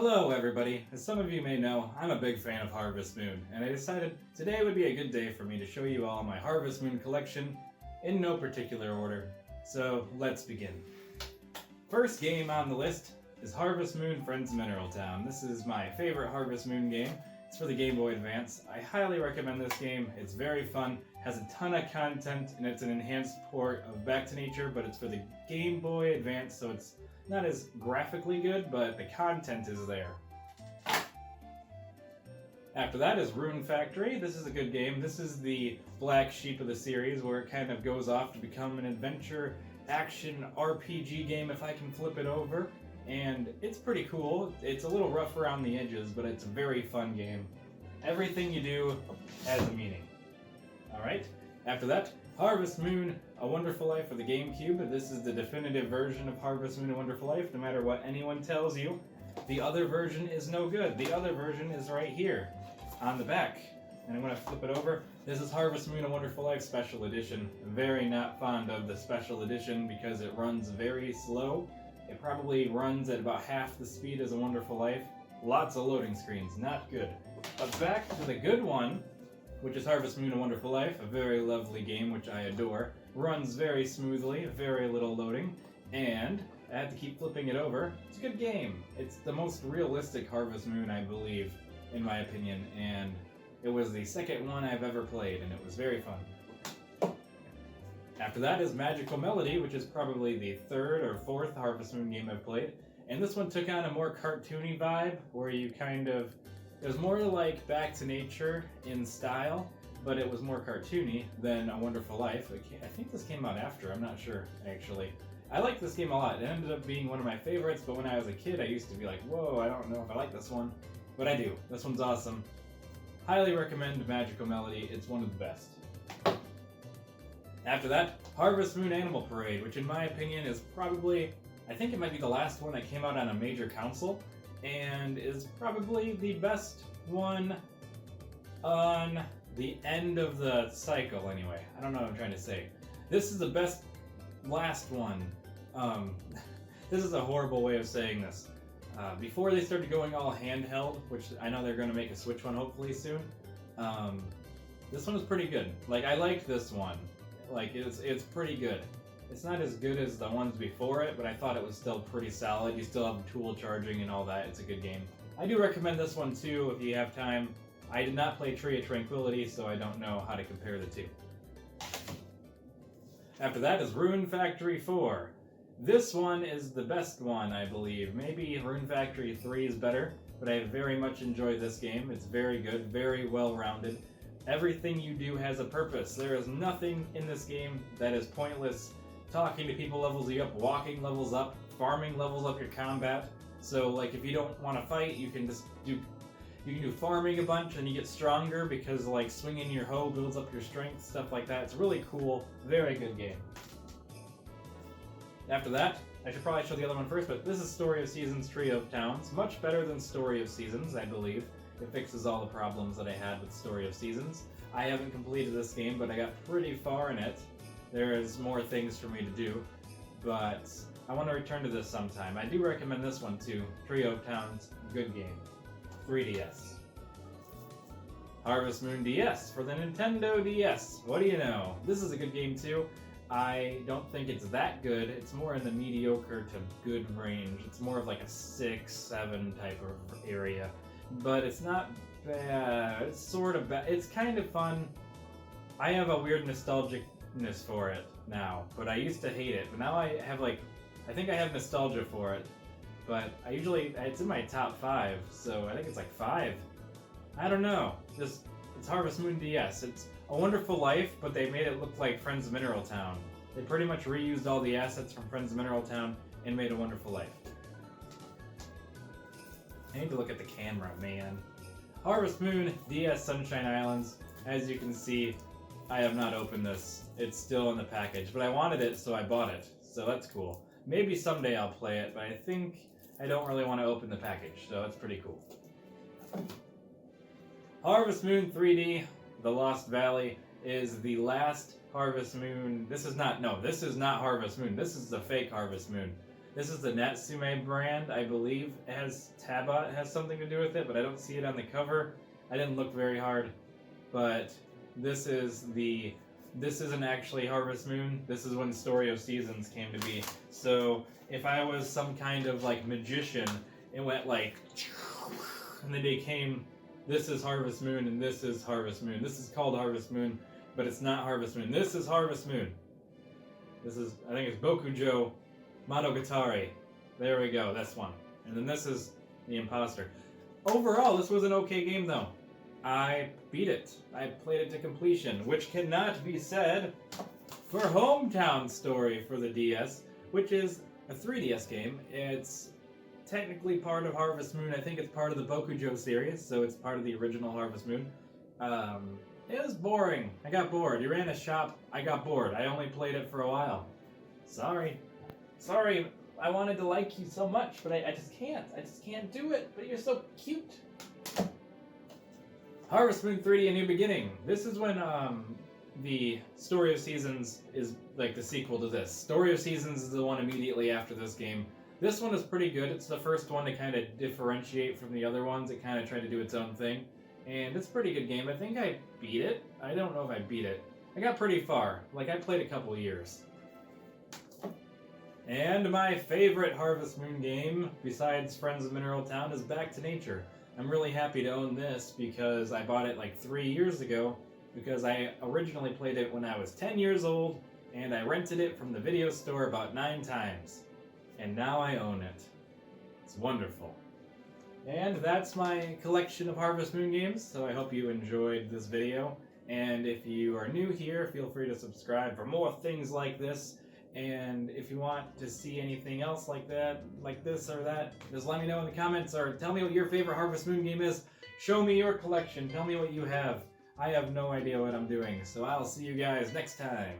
Hello everybody! As some of you may know, I'm a big fan of Harvest Moon, and I decided today would be a good day for me to show you all my Harvest Moon collection in no particular order. So let's begin. First game on the list is Harvest Moon Friends Mineral Town. This is my favorite Harvest Moon game. It's for the Game Boy Advance. I highly recommend this game. It's very fun, has a ton of content, and it's an enhanced port of Back to Nature, but it's for the Game Boy Advance, so it's not as graphically good, but the content is there. After that is Rune Factory. This is a good game. This is the black sheep of the series where it kind of goes off to become an adventure action RPG game if I can flip it over. And it's pretty cool. It's a little rough around the edges, but it's a very fun game. Everything you do has a meaning. Alright, after that, Harvest Moon, A Wonderful Life for the GameCube. This is the definitive version of Harvest Moon, A Wonderful Life, no matter what anyone tells you. The other version is no good. The other version is right here, on the back. And I'm going to flip it over. This is Harvest Moon, A Wonderful Life Special Edition. I'm very not fond of the Special Edition because it runs very slow. It probably runs at about half the speed as A Wonderful Life. Lots of loading screens, not good. But back to the good one, which is Harvest Moon, A Wonderful Life, a very lovely game which I adore. Runs very smoothly, very little loading, and I have to keep flipping it over. It's a good game. It's the most realistic Harvest Moon, I believe, in my opinion, and it was the second one I've ever played, and it was very fun. After that is Magical Melody, which is probably the third or fourth Harvest Moon game I've played, and this one took on a more cartoony vibe, where you it was more like Back to Nature in style, but it was more cartoony than A Wonderful Life. I think this came out after, I'm not sure, actually. I like this game a lot. It ended up being one of my favorites, but when I was a kid, I used to be like, whoa, I don't know if I like this one. But I do. This one's awesome. Highly recommend Magical Melody. It's one of the best. After that, Harvest Moon Animal Parade, which in my opinion is probably, I think it might be the last one that came out on a major console, and is probably the best one on the end of the cycle anyway. I don't know what I'm trying to say. This is the best last one. This is a horrible way of saying this. Before they started going all handheld, which I know they're going to make a Switch one hopefully soon, this one was pretty good. Like, I like this one. Like, it's pretty good. It's not as good as the ones before it, but I thought it was still pretty solid. You still have tool charging and all that. It's a good game. I do recommend this one too if you have time. I did not play Tree of Tranquility, so I don't know how to compare the two. After that is Rune Factory 4. This one is the best one, I believe. Maybe Rune Factory 3 is better, but I very much enjoy this game. It's very good, very well-rounded. Everything you do has a purpose. There is nothing in this game that is pointless. Talking to people levels you up, walking levels up, farming levels up your combat. So, like, if you don't want to fight, you can just do farming a bunch and you get stronger because, like, swinging your hoe builds up your strength, stuff like that. It's really cool, very good game. After that, I should probably show the other one first, but this is Story of Seasons Trio of Towns. Much better than Story of Seasons, I believe. It fixes all the problems that I had with Story of Seasons. I haven't completed this game, but I got pretty far in it. There is more things for me to do, but I want to return to this sometime. I do recommend this one too. Trio of Towns, good game. 3DS. Harvest Moon DS for the Nintendo DS. What do you know? This is a good game too. I don't think it's that good. It's more in the mediocre to good range. It's more of like a 6, 7 type of area. But it's not bad. It's sort of bad. It's kind of fun. I have a weird nostalgicness for it now, but I used to hate it. But now I think I have nostalgia for it. But it's in my top 5, so I think it's like 5. I don't know. It's Harvest Moon DS. It's A Wonderful Life, but they made it look like Friends of Mineral Town. They pretty much reused all the assets from Friends of Mineral Town and made A Wonderful Life. I need to look at the camera, man. Harvest Moon DS Sunshine Islands. As you can see, I have not opened this. It's still in the package, but I wanted it, so I bought it. So that's cool. Maybe someday I'll play it, but I think I don't really want to open the package, so it's pretty cool. Harvest Moon 3D, The Lost Valley, is the last Harvest Moon. This is not Harvest Moon. This is the fake Harvest Moon. This is the Natsume brand, I believe. It has Taba, it has something to do with it, but I don't see it on the cover. I didn't look very hard, but this isn't actually Harvest Moon. This is when Story of Seasons came to be. So if I was some kind of like magician, it went like, and then it became, this is Harvest Moon and this is Harvest Moon. This is called Harvest Moon, but it's not Harvest Moon. This is Harvest Moon. This is, I think it's Bokujo Monogatari. There we go, that's one. And then this is the Imposter. Overall, this was an okay game though. I beat it. I played it to completion, which cannot be said for Hometown Story for the DS, which is a 3DS game. It's technically part of Harvest Moon. I think it's part of the Bokujo series, so it's part of the original Harvest Moon. It was boring. I got bored. You ran a shop. I got bored. I only played it for a while. Sorry. I wanted to like you so much, but I just can't. I just can't do it. But you're so cute. Harvest Moon 3D: A New Beginning. This is when the Story of Seasons is like the sequel to this. Story of Seasons is the one immediately after this game. This one is pretty good. It's the first one to kind of differentiate from the other ones. It kind of tried to do its own thing. And it's a pretty good game. I think I beat it. I don't know if I beat it. I got pretty far. Like, I played a couple years. And my favorite Harvest Moon game, besides Friends of Mineral Town, is Back to Nature. I'm really happy to own this because I bought it like 3 years ago, because I originally played it when I was 10 years old, and I rented it from the video store about 9 times. And now I own it. It's wonderful. And that's my collection of Harvest Moon games, so I hope you enjoyed this video. And if you are new here, feel free to subscribe for more things like this. And if you want to see anything else like that, like this or that, just let me know in the comments, or tell me what your favorite Harvest Moon game is. Show me your collection. Tell me what you have. I have no idea what I'm doing, so I'll see you guys next time.